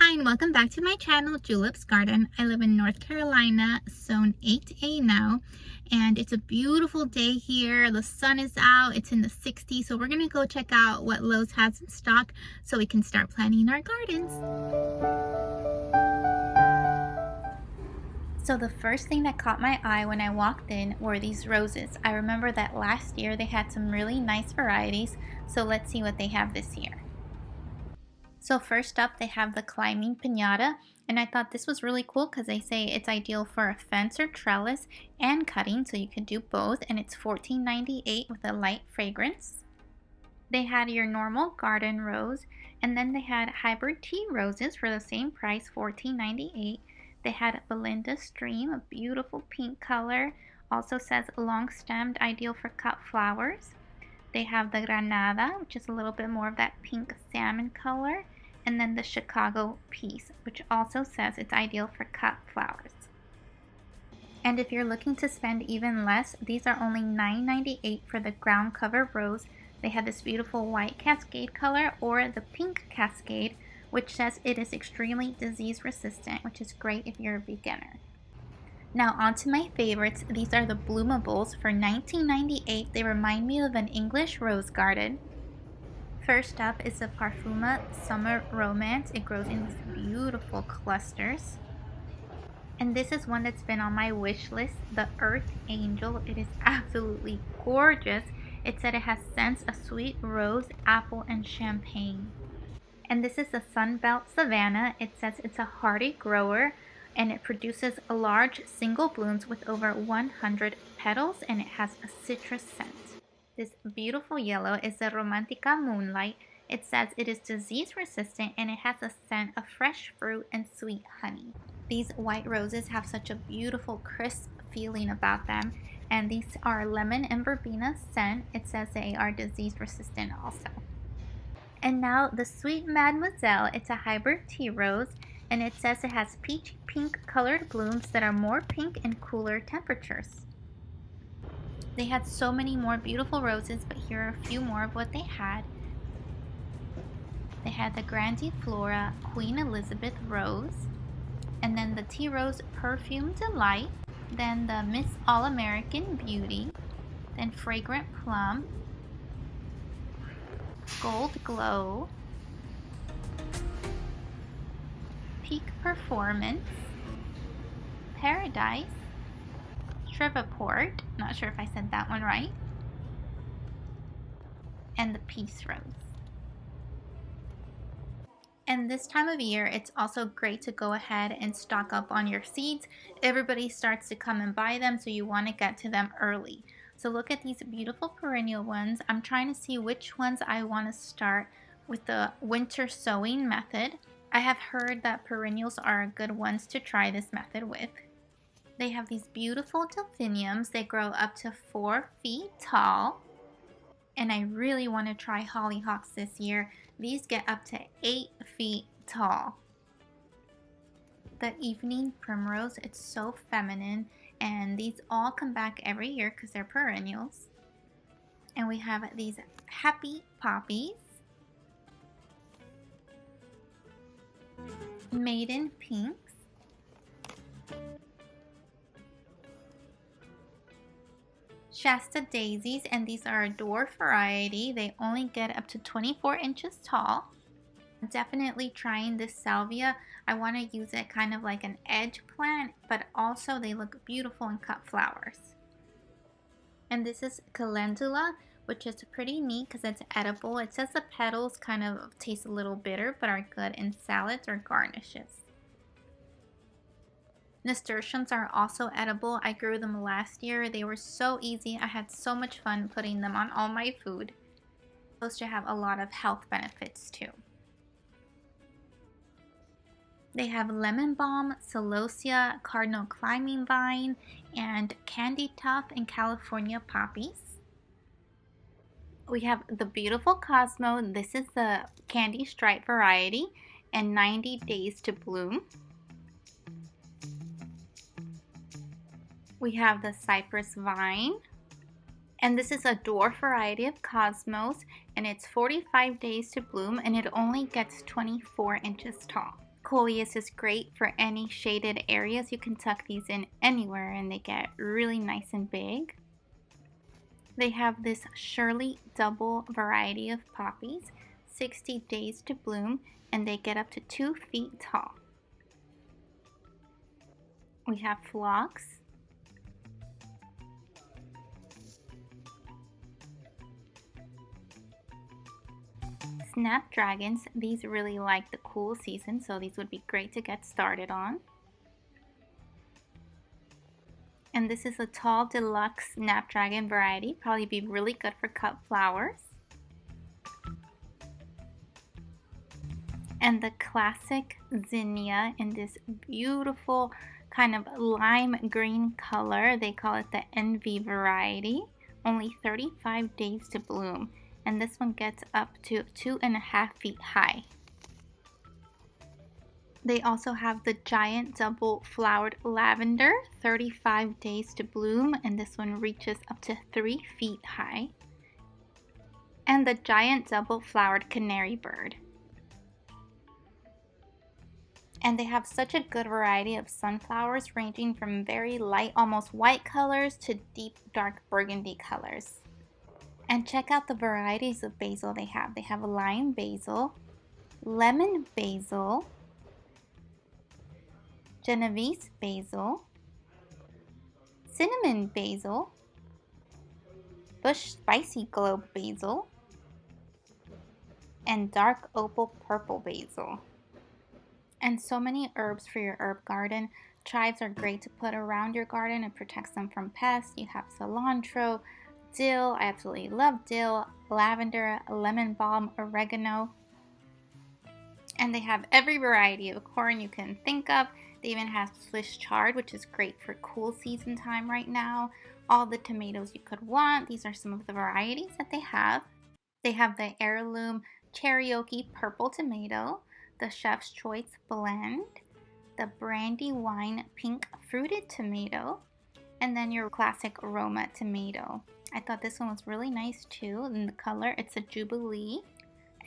Hi and welcome back to my channel, Julep's Garden. I live in North Carolina, zone 8A now, and it's a beautiful day here. The sun is out, it's in the 60s, so we're gonna go check out what Lowe's has in stock so we can start planting our gardens. So the first thing that caught my eye when I walked in were these roses. I remember that last year they had some really nice varieties, so let's see what they have this year. So first up, they have the climbing piñata, and I thought this was really cool because they say it's ideal for a fence or trellis and cutting, so you can do both, and it's $14.98 with a light fragrance. They had your normal garden rose, and then they had hybrid tea roses for the same price, $14.98. They had Belinda's Dream, a beautiful pink color, also says long-stemmed, ideal for cut flowers. They have the Granada, which is a little bit more of that pink salmon color, and then the Chicago Peace, which also says it's ideal for cut flowers. And if you're looking to spend even less, these are only $9.98 for the ground cover rose. They have this beautiful white cascade color or the pink cascade, which says it is extremely disease resistant, which is great if you're a beginner. Now on to my favorites. These are the bloomables for $19.98. They remind me of an English rose garden. First up is the Parfuma Summer Romance. It grows in these beautiful clusters. And this is one that's been on my wish list, the Earth Angel. It is absolutely gorgeous. It said it has scents of sweet rose, apple, and champagne. And this is the Sunbelt Savannah. It says it's a hardy grower and it produces large single blooms with over 100 petals, and it has a citrus scent. This beautiful yellow is the Romantica Moonlight. It says it is disease resistant and it has a scent of fresh fruit and sweet honey. These white roses have such a beautiful crisp feeling about them, and these are lemon and verbena scent. It says they are disease resistant also. And now the Sweet Mademoiselle. It's a hybrid tea rose, and it says it has peachy pink colored blooms that are more pink and cooler temperatures. They had so many more beautiful roses, but here are a few more of what they had. They had the Grandiflora Queen Elizabeth Rose, and then the Tea Rose Perfume Delight, then the Miss All-American Beauty, then Fragrant Plum, Gold Glow, Peak Performance, Paradise, Shreveport, not sure if I said that one right, and the Peace Rose. And this time of year, it's also great to go ahead and stock up on your seeds. Everybody starts to come and buy them, so you want to get to them early. So look at these beautiful perennial ones. I'm trying to see which ones I want to start with the winter sowing method. I have heard that perennials are good ones to try this method with. They have these beautiful delphiniums. They grow up to 4 feet tall. And I really want to try hollyhocks this year. These get up to 8 feet tall. The evening primrose, it's so feminine. And these all come back every year because they're perennials. And we have these happy poppies. Maiden pinks. Shasta daisies, and these are a dwarf variety. They only get up to 24 inches tall. Definitely trying this salvia. I want to use it kind of like an edge plant, but also they look beautiful in cut flowers. And this is calendula, which is pretty neat because it's edible. It says the petals kind of taste a little bitter, but are good in salads or garnishes. Nasturtiums are also edible. I grew them last year. They were so easy. I had so much fun putting them on all my food. Supposed to have a lot of health benefits too. They have lemon balm, celosia, cardinal climbing vine, and candy tuft and California poppies. We have the beautiful Cosmo. This is the candy stripe variety, and 90 days to bloom. We have the cypress vine, and this is a dwarf variety of cosmos, and it's 45 days to bloom, and it only gets 24 inches tall. Coleus is great for any shaded areas. You can tuck these in anywhere and they get really nice and big. They have this Shirley double variety of poppies, 60 days to bloom, and they get up to 2 feet tall. We have phlox, snapdragons. These really like the cool season, so these would be great to get started on. And this is a tall deluxe snapdragon variety, probably be really good for cut flowers. And the classic zinnia in this beautiful kind of lime green color. They call it the envy variety. Only 35 days to bloom. And this one gets up to 2.5 feet high. They also have the giant double flowered lavender, 35 days to bloom, and this one reaches up to 3 feet high. And the giant double flowered canary bird. And they have such a good variety of sunflowers, ranging from very light, almost white colors to deep dark burgundy colors. And check out the varieties of basil they have. They have lime basil, lemon basil, Genovese basil, cinnamon basil, bush spicy globe basil, and dark opal purple basil. And so many herbs for your herb garden. Chives are great to put around your garden. It protects them from pests. You have cilantro, dill. I absolutely love dill, lavender, lemon balm, oregano. And they have every variety of corn you can think of. They even have Swiss chard, which is great for cool season time right now. All the tomatoes you could want. These are some of the varieties that they have. They have the heirloom cherokee purple tomato, the chef's choice blend, the brandywine pink fruited tomato, and then your classic Roma tomato. I thought this one was really nice too in the color. It's a Jubilee.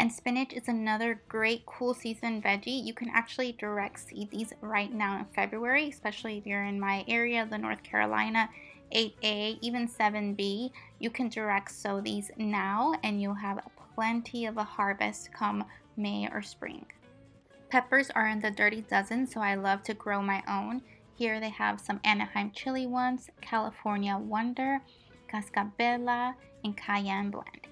And spinach is another great cool season veggie. You can actually direct seed these right now in February, especially if you're in my area, the North Carolina 8A, even 7B. You can direct sow these now and you'll have plenty of a harvest come May or spring. Peppers are in the dirty dozen, so I love to grow my own. Here they have some Anaheim chili ones, California Wonder, Cascabella, and Cayenne blend.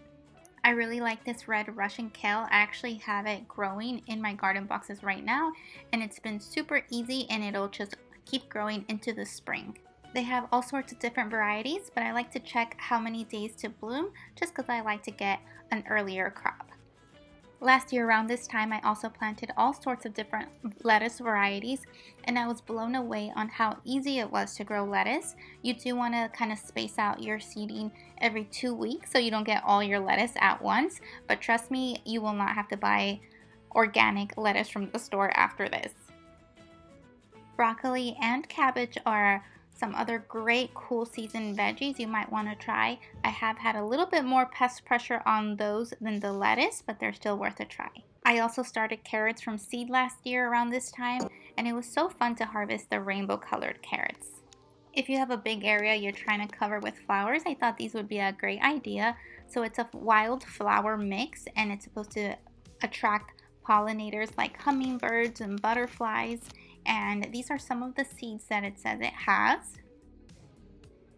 I really like this red Russian kale. I actually have it growing in my garden boxes right now, and it's been super easy and it'll just keep growing into the spring. They have all sorts of different varieties, but I like to check how many days to bloom just because I like to get an earlier crop. Last year around this time, I also planted all sorts of different lettuce varieties, and I was blown away on how easy it was to grow lettuce. You do want to kind of space out your seeding every 2 weeks so you don't get all your lettuce at once, but trust me, you will not have to buy organic lettuce from the store after this. Broccoli and cabbage are some other great cool season veggies you might want to try. I have had a little bit more pest pressure on those than the lettuce, but they're still worth a try. I also started carrots from seed last year around this time, and it was so fun to harvest the rainbow colored carrots. If you have a big area you're trying to cover with flowers, I thought these would be a great idea. So it's a wild flower mix, and it's supposed to attract pollinators like hummingbirds and butterflies. And these are some of the seeds that it says it has.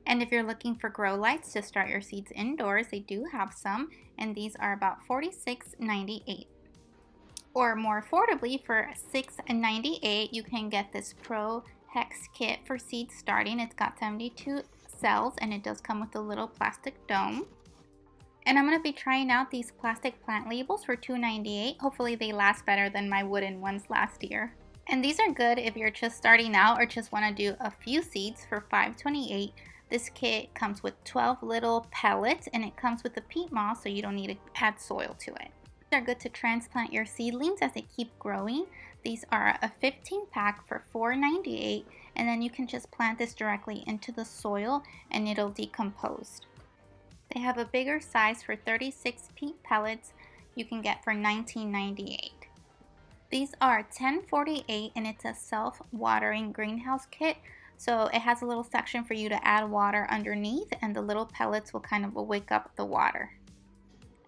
And if you're looking for grow lights to start your seeds indoors, they do have some, and these are about $46.98. Or more affordably, for $6.98, you can get this Pro Hex kit for seed starting. It's got 72 cells, and it does come with a little plastic dome. And I'm going to be trying out these plastic plant labels for $2.98. Hopefully they last better than my wooden ones last year. And these are good if you're just starting out or just want to do a few seeds for $5.28. This kit comes with 12 little pellets, and it comes with a peat moss, so you don't need to add soil to it. They're good to transplant your seedlings as they keep growing. These are a 15 pack for $4.98, and then you can just plant this directly into the soil and it'll decompose. They have a bigger size for 36 peat pellets you can get for $19.98. These are 1048 and it's a self-watering greenhouse kit. So it has a little section for you to add water underneath and the little pellets will kind of wake up the water.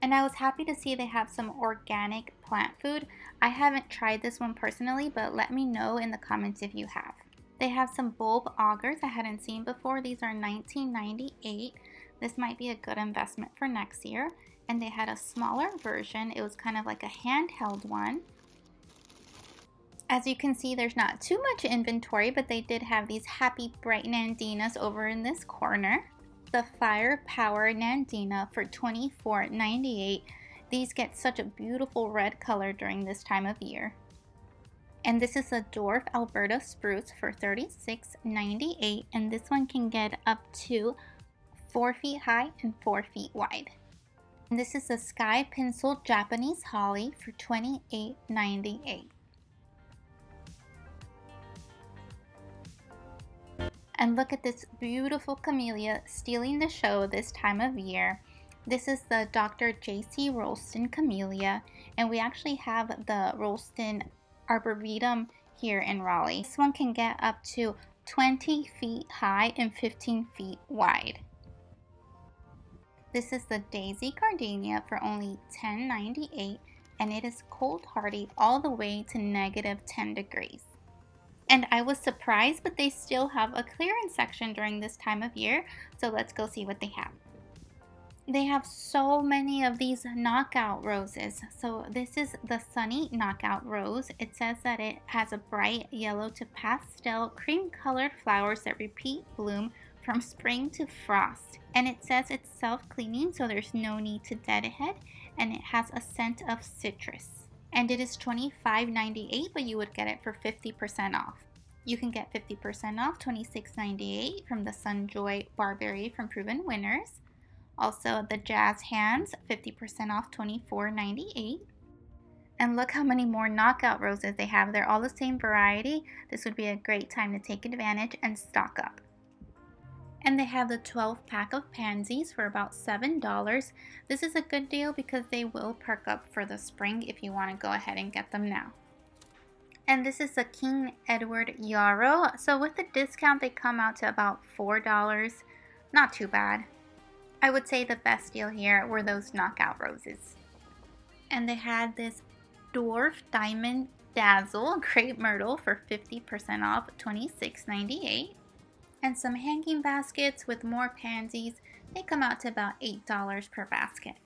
And I was happy to see they have some organic plant food. I haven't tried this one personally, but let me know in the comments if you have. They have some bulb augers I hadn't seen before. These are $19.98. This might be a good investment for next year. And they had a smaller version. It was kind of like a handheld one. As you can see, there's not too much inventory, but they did have these happy bright Nandinas over in this corner. The Fire Power Nandina for $24.98. These get such a beautiful red color during this time of year. And this is a Dwarf Alberta Spruce for $36.98. And this one can get up to 4 feet high and 4 feet wide. And this is a Sky Pencil Japanese Holly for $28.98. And look at this beautiful camellia stealing the show this time of year. This is the Dr. J.C. Rolston camellia, and we actually have the Rolston Arboretum here in Raleigh. This one can get up to 20 feet high and 15 feet wide. This is the Daisy Gardenia for only $10.98, and it is cold hardy all the way to -10 degrees. And I was surprised, but they still have a clearance section during this time of year. So let's go see what they have. They have so many of these knockout roses. So this is the Sunny Knockout Rose. It says that it has a bright yellow to pastel cream colored flowers that repeat bloom from spring to frost. And it says it's self-cleaning, so there's no need to deadhead. And it has a scent of citrus. And it is $25.98, but you would get it for 50% off. You can get 50% off $26.98 from the Sunjoy Barberry from Proven Winners. Also the Jazz Hands, 50% off $24.98. And look how many more knockout roses they have. They're all the same variety. This would be a great time to take advantage and stock up. And they have the 12 pack of pansies for about $7. This is a good deal because they will perk up for the spring if you want to go ahead and get them now. And this is the King Edward Yarrow. So with the discount, they come out to about $4. Not too bad. I would say the best deal here were those knockout roses. And they had this Dwarf Diamond Dazzle Crepe Myrtle for 50% off, $26.98. And some hanging baskets with more pansies. They come out to about $8 per basket.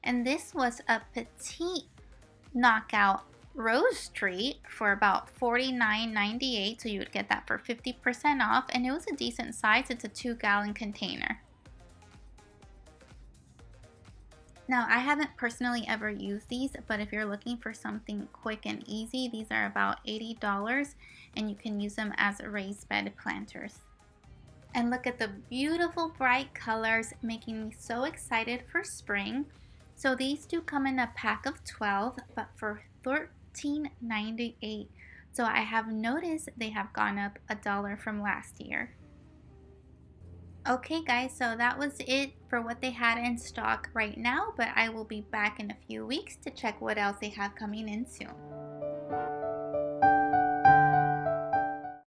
And this was a petite knockout rose tree for about $49.98. So you would get that for 50% off. And it was a decent size. It's a 2-gallon container. Now, I haven't personally ever used these, but if you're looking for something quick and easy, these are about $80 and you can use them as raised bed planters. And look at the beautiful bright colors, making me so excited for spring. So these do come in a pack of 12, but for $13.98. So I have noticed they have gone up $1 from last year. Okay guys, so that was it for what they had in stock right now, but I will be back in a few weeks to check what else they have coming in soon.